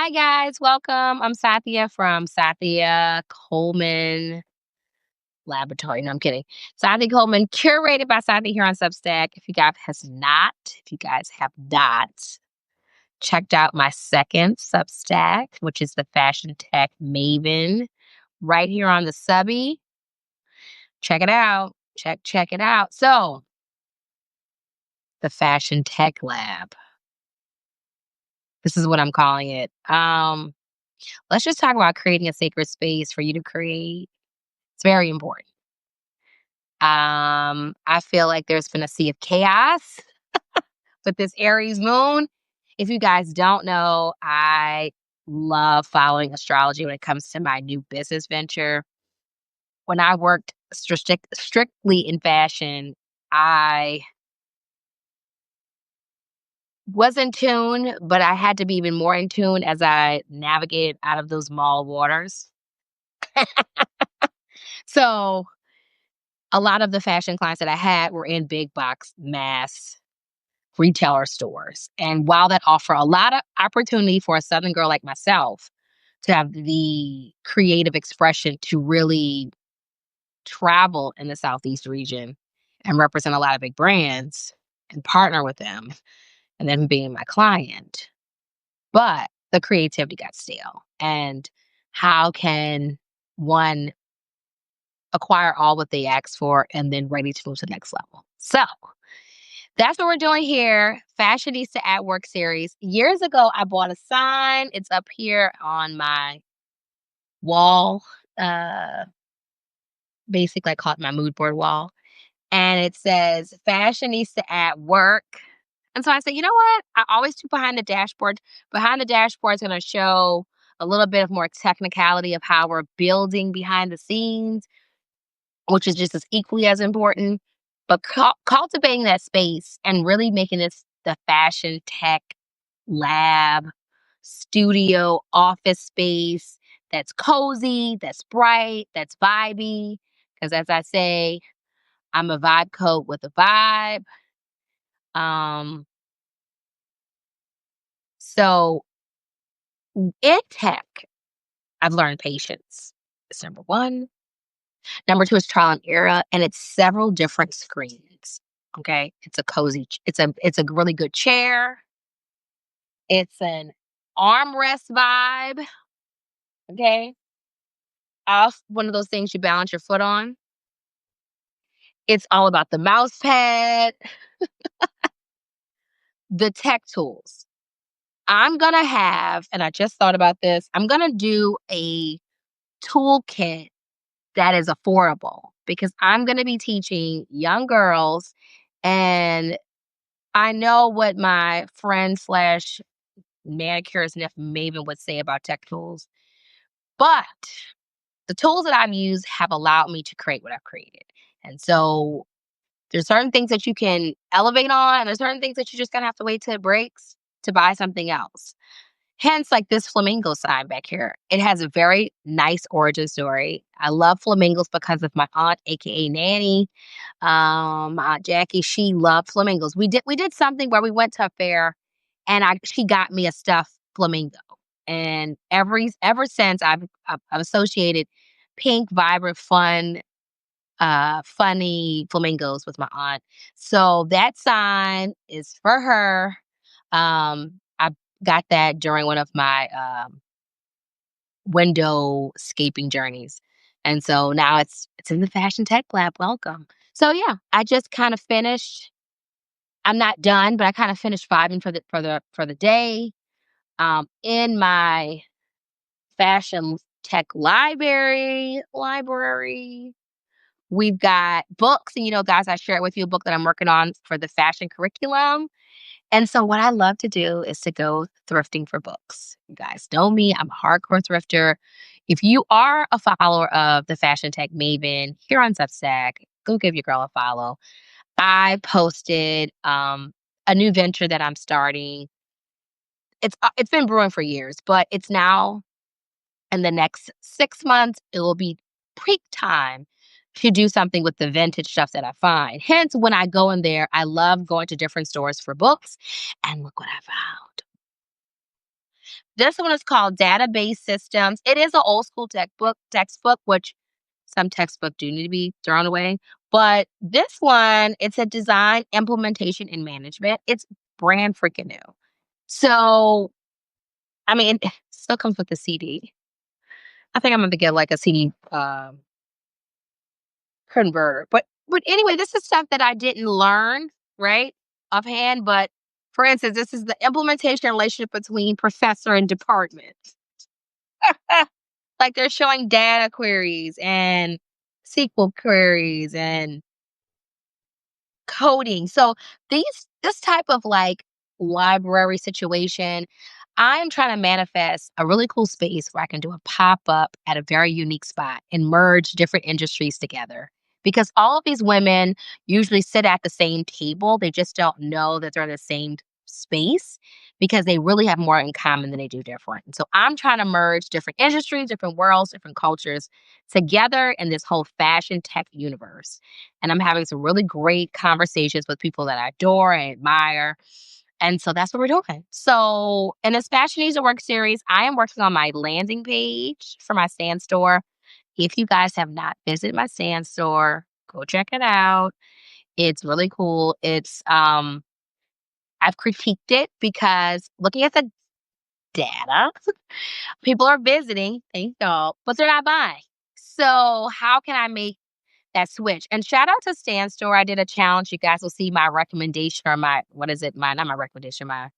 Hi guys, welcome. I'm Sonthia from Sonthia Coleman Laboratory. No, I'm kidding. Sonthia Coleman, curated by Sonthia here on Substack. If you guys have not checked out my second Substack, which is the Fashion Tech Maven, right here on the subby. Check it out. Check it out. So, the Fashion Tech Lab. This is what I'm calling it. Let's just talk about creating a sacred space for you to create. It's very important. I feel like there's been a sea of chaos with this Aries moon. If you guys don't know, I love following astrology when it comes to my new business venture. When I worked strictly in fashion, I was in tune, but I had to be even more in tune as I navigated out of those mall waters. So a lot of the fashion clients that I had were in big box mass retailer stores. And while that offer a lot of opportunity for a Southern girl like myself to have the creative expression to really travel in the Southeast region and represent a lot of big brands and partner with them and then being my client. But the creativity got stale. And how can one acquire all what they asked for and then ready to move to the next level? So that's what we're doing here. Fashionista at Work series. Years ago, I bought a sign. It's up here on my wall. Uh, Basically, I call it my mood board wall. And it says Fashionista at Work. And so I said, you know what? I always do behind the dashboard. Behind the dashboard is going to show a little bit of more technicality of how we're building behind the scenes, which is just as equally as important. But cultivating that space and really making this the fashion tech lab, studio, office space that's cozy, that's bright, that's vibey. Because as I say, I'm a vibe coat with a vibe. Um, so in tech, I've learned patience. It's number one. Number two is trial and error, and it's several different screens. Okay, it's a cozy. It's a really good chair. It's an armrest vibe. Okay, off one of those things you balance your foot on. It's all about the mouse pad, the tech tools. I'm gonna have, and I just thought about this. I'm gonna do a toolkit that is affordable because I'm gonna be teaching young girls, and I know what my friend slash manicurist Niff Maven would say about tech tools, but the tools that I've used have allowed me to create what I've created. And so there's certain things that you can elevate on, and there's certain things that you're just gonna have to wait till it breaks to buy something else. Hence, like this flamingo sign back here. It has a very nice origin story. I love flamingos because of my aunt, aka Nanny. Aunt Jackie, she loved flamingos. We did something where we went to a fair and she got me a stuffed flamingo. And ever since I've associated pink, vibrant, fun, funny flamingos with my aunt. So that sign is for her. I got that during one of my window scaping journeys. And so now it's in the Fashion Tech Lab. Welcome. So yeah, I just kind of finished. I'm not done, but I kind of finished vibing for the day. In my Fashion Tech library. We've got books, and guys, I shared with you a book that I'm working on for the fashion curriculum. And so what I love to do is to go thrifting for books. You guys know me, I'm a hardcore thrifter. If you are a follower of the Fashion Tech Maven here on Substack, go give your girl a follow. I posted a new venture that I'm starting. It's been brewing for years, but it's now in the next 6 months, it will be peak time to do something with the vintage stuff that I find. Hence, when I go in there, I love going to different stores for books. And look what I found. This one is called Database Systems. It is an old school textbook, which some textbooks do need to be thrown away. But this one, it's a design, implementation, and management. It's brand freaking new. So, I mean, it still comes with the CD. I think I'm gonna get like a CD converter. But anyway, this is stuff that I didn't learn, right? Offhand. But for instance, this is the implementation relationship between professor and department. Like they're showing data queries and SQL queries and coding. So this type of like library situation, I'm trying to manifest a really cool space where I can do a pop up at a very unique spot and merge different industries together. Because all of these women usually sit at the same table. They just don't know that they're in the same space because they really have more in common than they do different. And so I'm trying to merge different industries, different worlds, different cultures together in this whole fashion tech universe. And I'm having some really great conversations with people that I adore and admire. And so that's what we're doing. So in this Fashion Needs to Work series, I am working on my landing page for my stand store. If you guys have not visited my stand store, go check it out. It's really cool. I've critiqued it because looking at the data, people are visiting, thank God, but they're not buying. So how can I make that switch? And shout out to Stan Store. I did a challenge. You guys will see my recommendation or my what is it? My not my recommendation, my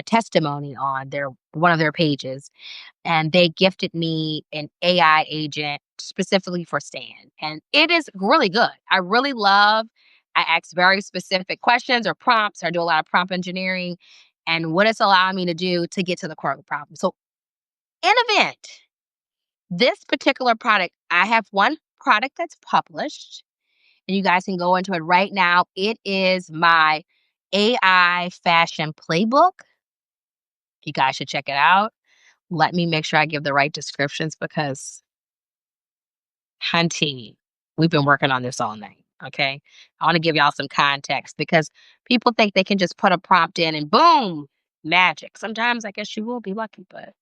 testimony on their one of their pages. And they gifted me an AI agent specifically for Stan. And it is really good. I ask very specific questions or prompts. I do a lot of prompt engineering and what it's allowing me to do to get to the core of the problem. So in event, this particular product, I have one product that's published and you guys can go into it right now. It is my AI fashion playbook. You guys should check it out. Let me make sure I give the right descriptions because, hunty, we've been working on this all night. Okay. I want to give y'all some context because people think they can just put a prompt in and boom, magic. Sometimes I guess you will be lucky, but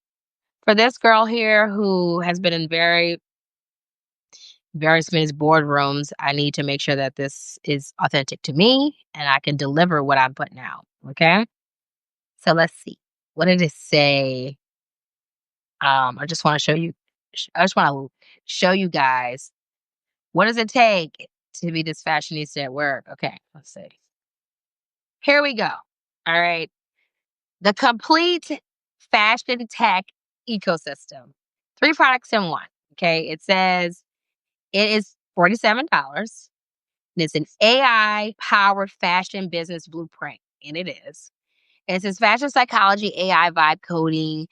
for this girl here who has been in various men's boardrooms, I need to make sure that this is authentic to me and I can deliver what I'm putting out. Okay. So let's see. What did it say? I just want to show you guys what does it take to be this fashionista at work. Okay. Let's see. Here we go. All right. The complete fashion tech ecosystem. 3 products in one. Okay. It says it is $47. And it's an AI powered fashion business blueprint. And it is. And it says fashion psychology, AI vibe coding,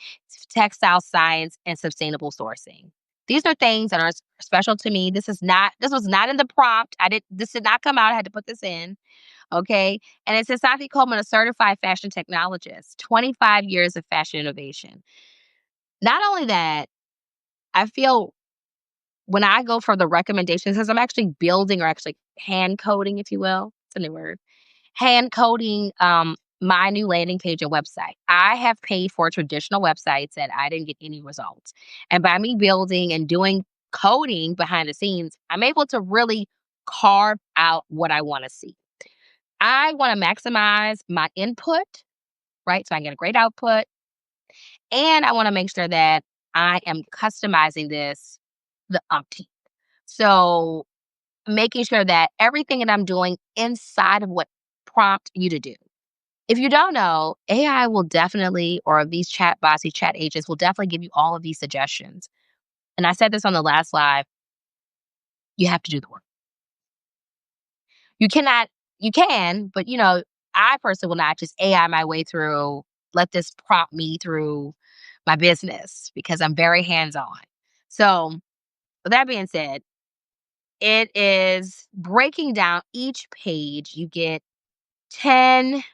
textile science, and sustainable sourcing. These are things that are special to me. This was not in the prompt. This did not come out. I had to put this in. Okay. And it says Sonthia Coleman, a certified fashion technologist, 25 years of fashion innovation. Not only that, I feel when I go for the recommendations, because I'm actually building or actually hand coding, if you will. It's a new word. Hand coding my new landing page and website. I have paid for traditional websites and I didn't get any results. And by me building and doing coding behind the scenes, I'm able to really carve out what I want to see. I want to maximize my input, right? So I can get a great output. And I want to make sure that I am customizing this the umpteenth. So making sure that everything that I'm doing inside of what prompt you to do. If you don't know, AI will definitely, or these chat bots, these chat agents will definitely give you all of these suggestions. And I said this on the last live, you have to do the work. You cannot, you can, but I personally will not just AI my way through, let this prompt me through my business because I'm very hands on. So, with that being said, it is breaking down each page. You get 10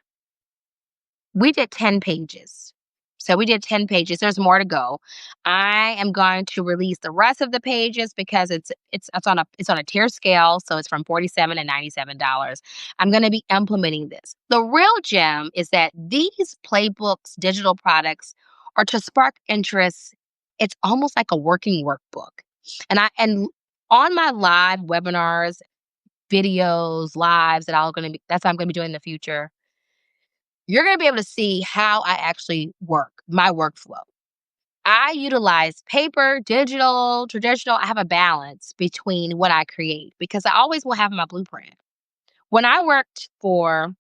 We did 10 pages. So we did 10 pages. There's more to go. I am going to release the rest of the pages because it's on a tier scale, so it's from $47 to $97. I'm going to be implementing this. The real gem is that these playbooks, digital products or to spark interest. It's almost like a working workbook. And on my live webinars, videos, lives that's what I'm gonna be doing in the future, you're gonna be able to see how I actually work, my workflow. I utilize paper, digital, traditional. I have a balance between what I create because I always will have my blueprint. When I worked for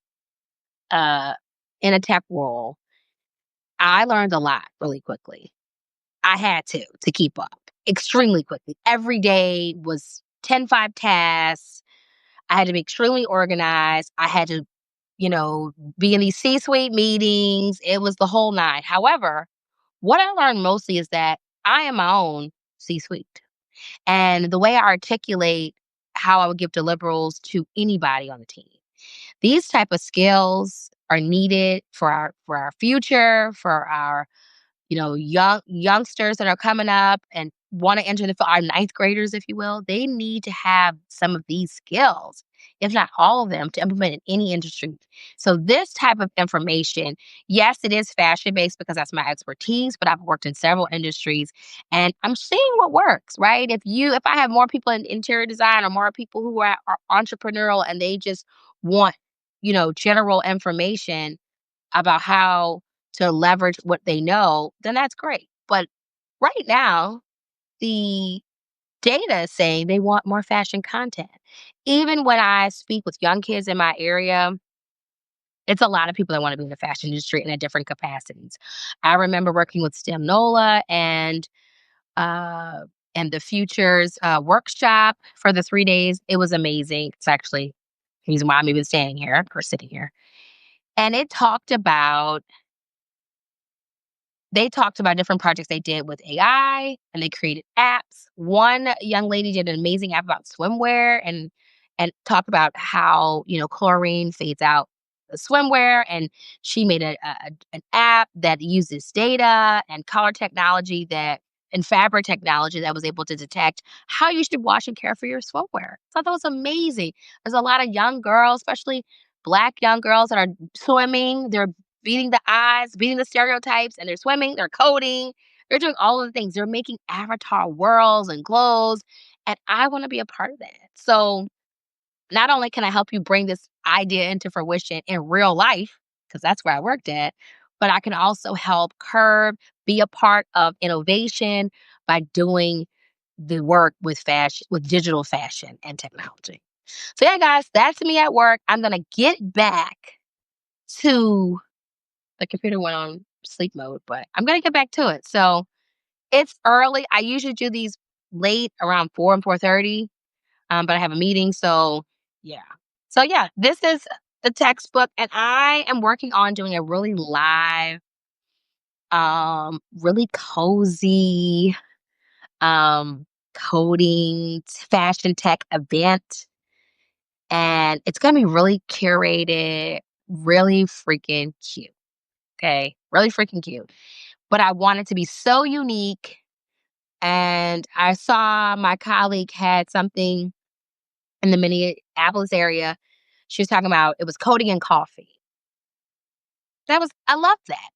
uh in a tech role, I learned a lot really quickly. I had to keep up extremely quickly. Every day was 10-5 tasks. I had to be extremely organized. I had to, be in these C-suite meetings. It was the whole nine. However, what I learned mostly is that I am my own C-suite. And the way I articulate how I would give deliverables to anybody on the team. These type of skills are needed for our future, for our youngsters that are coming up and want to enter our ninth graders, if you will. They need to have some of these skills, if not all of them, to implement in any industry. So this type of information, yes, it is fashion based because that's my expertise, but I've worked in several industries and I'm seeing what works, right? If I have more people in interior design or more people who are entrepreneurial and they just want, general information about how to leverage what they know, then that's great. But right now, the data is saying they want more fashion content. Even when I speak with young kids in my area, it's a lot of people that want to be in the fashion industry in a different capacities. I remember working with STEM NOLA uh, and the Futures workshop for the 3 days. It was amazing. It's actually the reason why I'm even staying here or sitting here. And they talked about different projects they did with AI and they created apps. One young lady did an amazing app about swimwear and talked about how, chlorine fades out the swimwear and she made an app that uses data and color technology that and fabric technology that was able to detect how you should wash and care for your swimwear. I thought that was amazing. There's a lot of young girls, especially Black young girls that are swimming. They're beating the odds, beating the stereotypes, and they're swimming, they're coding, they're doing all of the things. They're making avatar worlds and clothes, and I wanna be a part of that. So, not only can I help you bring this idea into fruition in real life, because that's where I worked at, but I can also help curb, be a part of innovation by doing the work with fashion with digital fashion and technology. So, yeah, guys, that's me at work. I'm gonna get back to the computer went on sleep mode, but I'm gonna get back to it. So it's early. I usually do these late around 4 and 4:30, but I have a meeting, so yeah. So yeah, this is the textbook, and I am working on doing a really live, really cozy, coding fashion tech event, and it's gonna be really curated, really freaking cute. Okay, really freaking cute. But I want it to be so unique. And I saw my colleague had something in the Minneapolis area. She was talking about it was coding and coffee. I love that.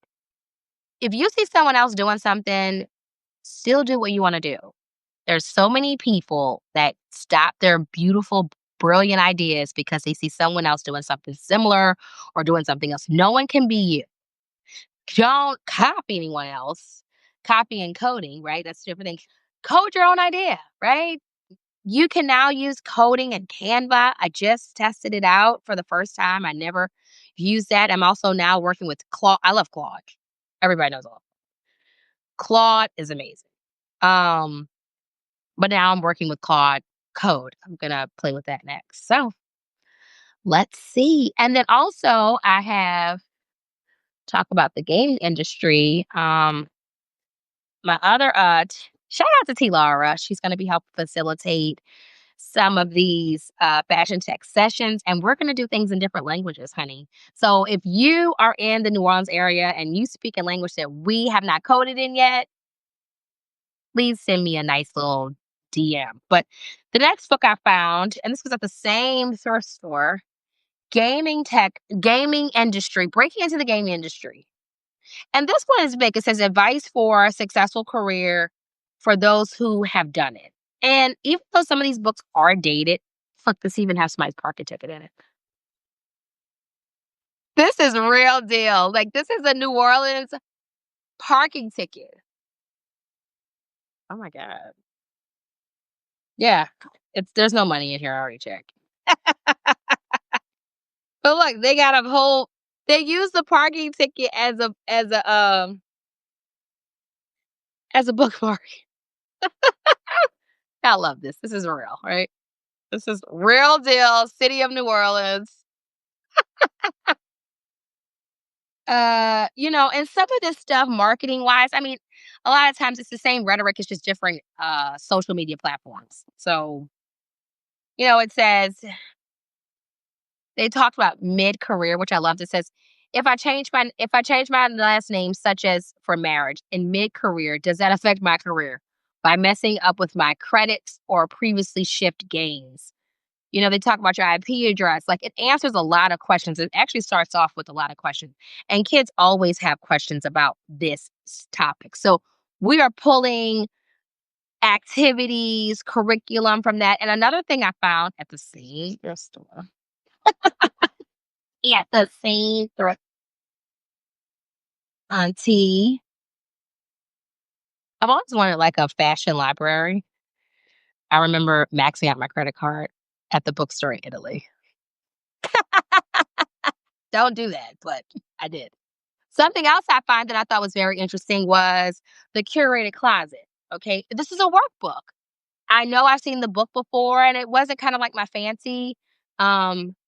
If you see someone else doing something, still do what you want to do. There's so many people that stop their beautiful, brilliant ideas because they see someone else doing something similar or doing something else. No one can be you. Don't copy anyone else. Copy and coding, right? That's different thing. Code your own idea, right? You can now use coding and Canva. I just tested it out for the first time. I never used that. I'm also now working with Claude. I love Claude. Everybody knows all. Claude is amazing. Um, but now I'm working with Claude Code. I'm gonna play with that next. So let's see. And then also I have talk about the gaming industry. My other shout out to T Lara. She's gonna be helping facilitate some of these fashion tech sessions, and we're going to do things in different languages, honey. So if you are in the New Orleans area and you speak a language that we have not coded in yet, please send me a nice little DM. But the next book I found, and this was at the same thrift store, gaming industry, breaking into the gaming industry. And this one is big. It says advice for a successful career for those who have done it. And even though some of these books are dated, look, this even has somebody's parking ticket in it. This is real deal. Like, this is a New Orleans parking ticket. Oh my God. Yeah. There's no money in here. I already checked. But look, they got a whole they use the parking ticket as a bookmark. I love this. This is real, right? This is real deal. City of New Orleans. And some of this stuff marketing wise, I mean, a lot of times it's the same rhetoric, it's just different social media platforms. So, it says they talked about mid-career, which I loved. It says, if I change my last name, such as for marriage, in mid-career, does that affect my career by messing up with my credits or previously shipped gains? They talk about your IP address. Like, it answers a lot of questions. It actually starts off with a lot of questions. And kids always have questions about this topic. So we are pulling activities, curriculum from that. And another thing I found at the same thrift store. At the same thrift auntie. I've always wanted like a fashion library. I remember maxing out my credit card at the bookstore in Italy. Don't do that, but I did. Something else I find that I thought was very interesting was the curated closet. Okay. This is a workbook. I know I've seen the book before and it wasn't kind of like my fancy.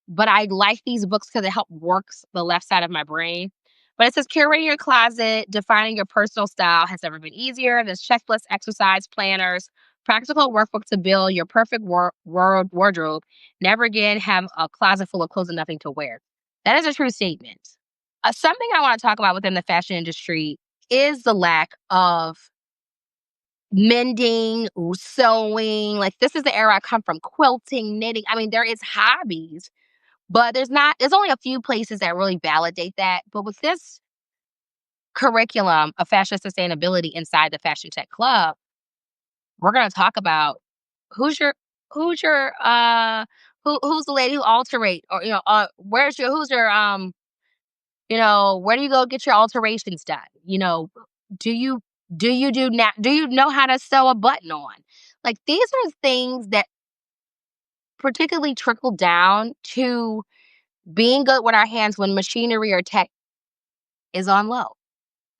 But I like these books because it helps works the left side of my brain. But it says curating your closet, defining your personal style has never been easier. There's checklists, exercise planners, practical workbook to build your perfect wardrobe. Never again have a closet full of clothes and nothing to wear. That is a true statement. Something I want to talk about within the fashion industry is the lack of mending, sewing. Like, this is the era I come from, quilting, knitting. I mean, there is hobbies, but there's only a few places that really validate that. But with this curriculum of fashion sustainability inside the Fashion Tech Club, we're going to talk about who's your who's your who's the lady who alterate, or who's your where do you go get your alterations done? Do you do you know how to sew a button on? Like, these are things that particularly trickle down to being good with our hands when machinery or tech is on low.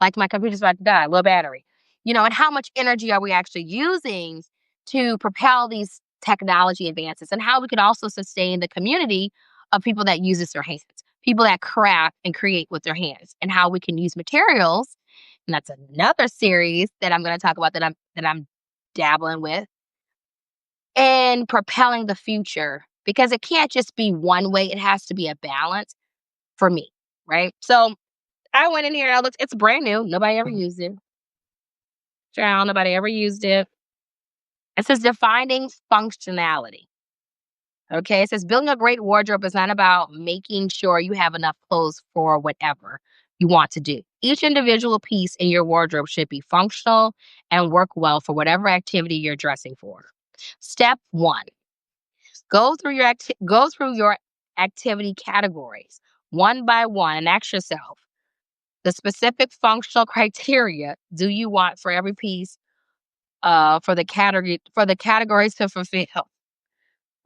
Like, my computer's about to die, low battery. And how much energy are we actually using to propel these technology advances, and how we can also sustain the community of people that uses their hands, people that craft and create with their hands, and how we can use materials. And that's another series that I'm going to talk about that I'm dabbling with, and propelling the future, because it can't just be one way. It has to be a balance for me, right? So I went in here and I looked. It's brand new. Nobody ever used it. Child, nobody ever used it. It says defining functionality. Okay. It says building a great wardrobe is not about making sure you have enough clothes for whatever you want to do. Each individual piece in your wardrobe should be functional and work well for whatever activity you're dressing for. Step one, go through your activity categories one by one and ask yourself the specific functional criteria do you want for every piece, for the categories to fulfill.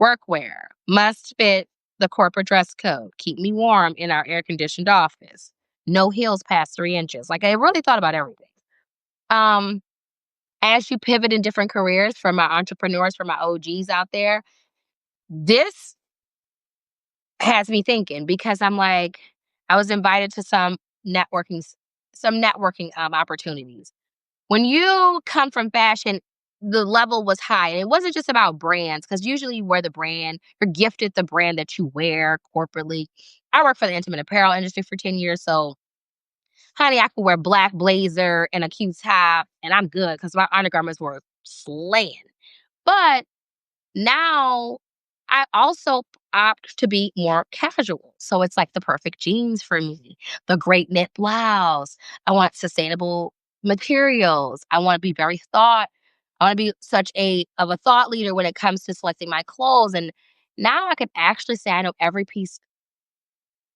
Workwear must fit the corporate dress code. Keep me warm in our air conditioned office. No heels past 3 inches. Like, I really thought about everything. Um, as you pivot in different careers, for my entrepreneurs, for my OGs out there, this has me thinking, because I'm like, I was invited to some networking opportunities. When you come from fashion, the level was high. And it wasn't just about brands, because usually you wear the brand, you're gifted the brand that you wear corporately. I worked for the intimate apparel industry for 10 years. So, honey, I could wear black blazer and a cute top, and I'm good because my undergarments were slaying. But now I also opt to be more casual. So it's like the perfect jeans for me, the great knit blouse. I want sustainable materials. I want to be very I want to be such a thought leader when it comes to selecting my clothes. And now I can actually say I know every piece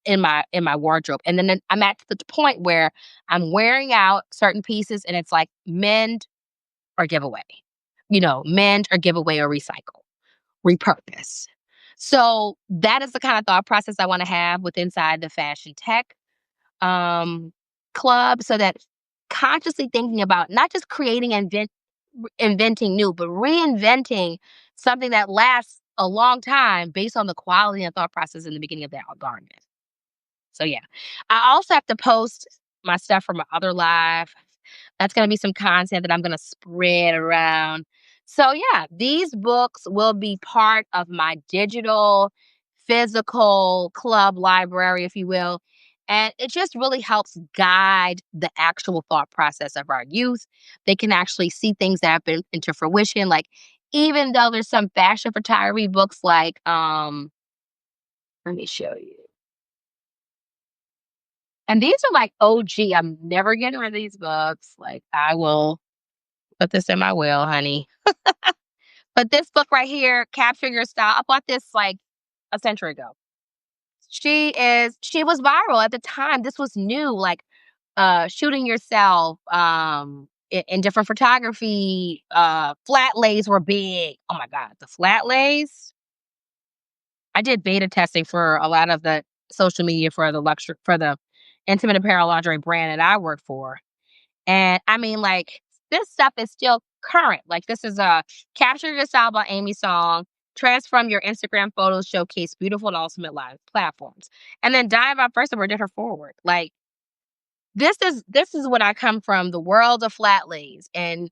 in my wardrobe. And then I'm at the point where I'm wearing out certain pieces and it's like mend or give away. Mend or give away or recycle, repurpose. So that is the kind of thought process I want to have with inside the fashion tech um, club, so that consciously thinking about not just creating and inventing new, but reinventing something that lasts a long time based on the quality and thought process in the beginning of that garment. So yeah, I also have to post my stuff from my other life. That's gonna be some content that I'm gonna spread around. So yeah, these books will be part of my digital, physical club library, if you will. And it just really helps guide the actual thought process of our youth. They can actually see things that have been into fruition. Like, even though there's some fashion photography books like let me show you. And these are like OG. I'm never getting rid of these books. Like, I will put this in my will, honey. But this book right here, Capture Your Style, I bought this like a century ago. She was viral at the time. This was new, like shooting yourself, in different photography. Flat lays were big. Oh my God, the flat lays. I did beta testing for a lot of the social media for the intimate apparel lingerie brand that I work for. And I mean, like, this stuff is still current. Like, this is a Capture Your Style by Amy Song. Transform your Instagram photos, showcase beautiful and ultimate live platforms. And then Dive by First did her forward. Like, this is when I come from, the world of flat lays and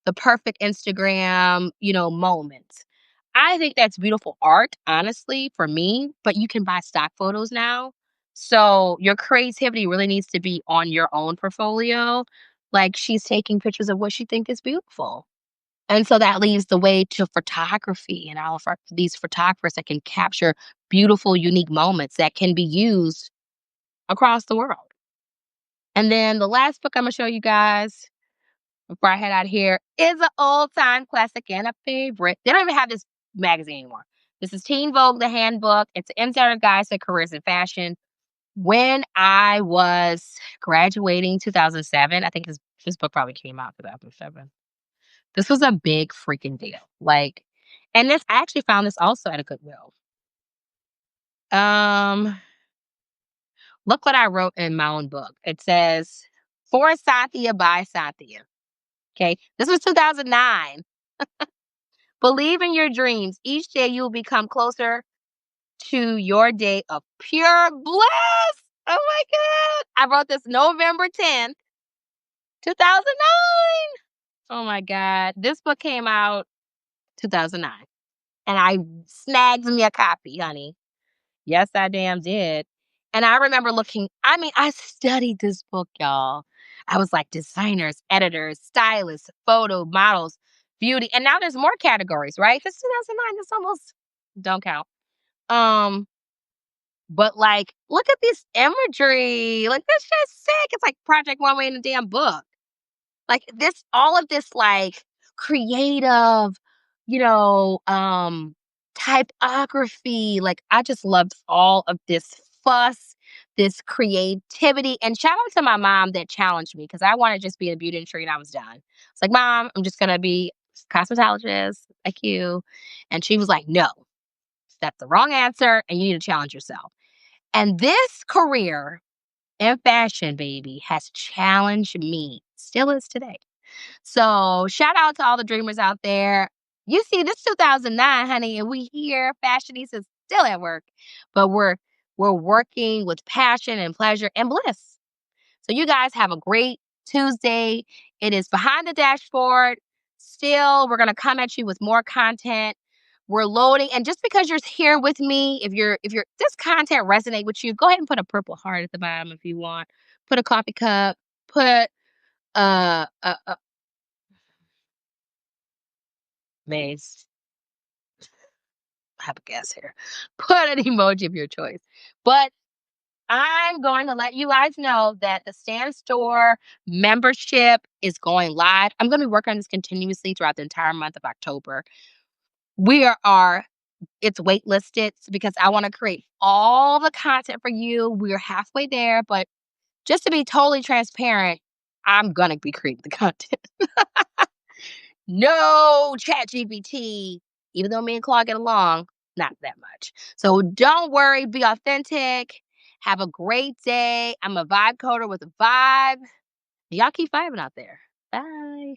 the perfect Instagram, moments. I think that's beautiful art, honestly, for me, but you can buy stock photos now. So your creativity really needs to be on your own portfolio. Like, she's taking pictures of what she thinks is beautiful. And so that leaves the way to photography and all of these photographers that can capture beautiful, unique moments that can be used across the world. And then the last book I'm gonna show you guys before I head out of here is an old time classic and a favorite. They don't even have this magazine anymore. This is Teen Vogue, the handbook. It's an insider guide to careers in fashion. When I was graduating 2007, I think this book probably came out 2007. This was a big freaking deal. Like, and this I actually found this also at a Goodwill. Um, Look what I wrote in my own book. It says, "For Sonthia by Sonthia." Okay, this was 2009. Believe in your dreams. Each day you will become closer to your day of pure bliss. Oh my God. I wrote this November 10th, 2009. Oh my God. This book came out 2009. And I snagged me a copy, honey. Yes, I damn did. And I remember I studied this book, y'all. I was like designers, editors, stylists, photo models, beauty. And now there's more categories, right? Because 2009, it's almost don't count. Um, but like, look at this imagery. Like, that's just sick. It's like Project One Way in a damn book. Like, all of this, like, creative, you know, um, typography. Like, I just loved all of this fuss, this creativity. And shout out to my mom that challenged me, because I wanted to just be in the beauty industry and I was done. It's like, Mom, I'm just gonna be a cosmetologist like you. And she was like, no, that's the wrong answer and you need to challenge yourself. And this career in fashion, baby, has challenged me. Still is today. So shout out to all the dreamers out there. You see, this 2009, honey, and we here, fashionistas still at work, but we're working with passion and pleasure and bliss. So you guys have a great Tuesday. It is Behind the Dashboard. Still, we're gonna come at you with more content. We're loading, and just because you're here with me, if this content resonate with you, go ahead and put a purple heart at the bottom if you want. Put a coffee cup. Put a maze. have a guess here. Put an emoji of your choice. But I'm going to let you guys know that the Stan Store membership is going live. I'm going to be working on this continuously throughout the entire month of October. We are it's waitlisted because I want to create all the content for you. We're halfway there, but just to be totally transparent, I'm going to be creating the content. No chat GPT, even though me and Claude get along, not that much. So don't worry, be authentic. Have a great day. I'm a vibe coder with a vibe. Y'all keep vibing out there. Bye.